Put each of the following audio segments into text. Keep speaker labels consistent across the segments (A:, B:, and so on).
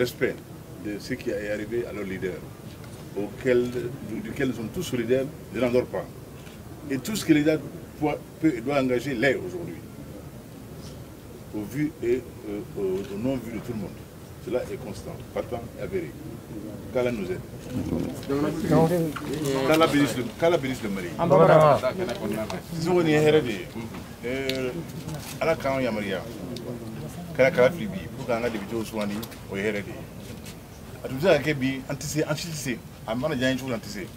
A: respect de ce qui est arrivé à leurs leaders, duquel ils sont tous solidaires, ne l'endort pas. Et tout ce que l'État doit engager l'est aujourd'hui, au vu et au non-vu de tout le monde. Cela est constant, patent et avéré. Qu'Allah nous aide. Qu'Allah bénisse le mari. Si on est hérédé, Allah quand il y a Maria, Kala Flibi, pour qu'on ait des vidéos sur l'année, on est hérédé. A tout ça, il y a anticipé, à mon avis, il y a une chose anticipée.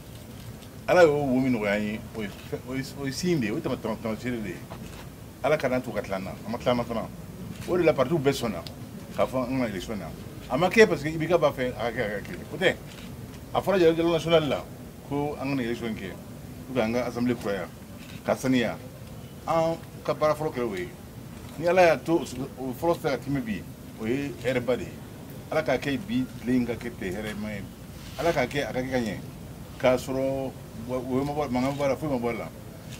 A: Allah est au women, au Sinde, au Tamatanchéré. Allah quand on a tout Katlana, on m'a clamé pendant. On est là partout, Bessona, avant une élection. A marqué parce qu'il n'y a pas fait à côté. A fois de la nationale là, pour une élection qui est, pour une assemblée croyante, Kassania, en Kaparafro Kerwe. Ni ala to frosta timibi we everybody ala ka ke bi linga ke te here mai ala ka ke aka ganye ka soro we mo manga bala fu mo bala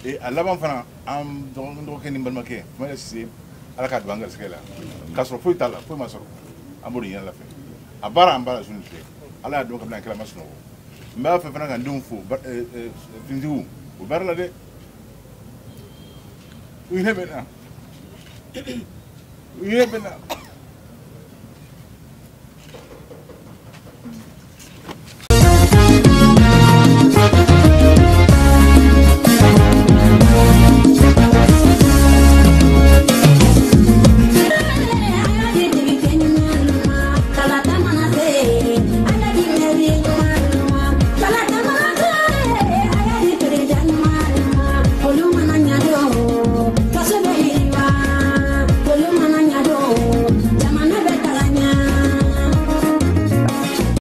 A: e ala ban fana am do ke nimbal make ma si ala ka bangal skela ka soro fu tala fu ma soro amuri yan la fe abara ambara sunte ala do ka blan kala masno mba fe fana kan dum fu findiu o barla de we have it now.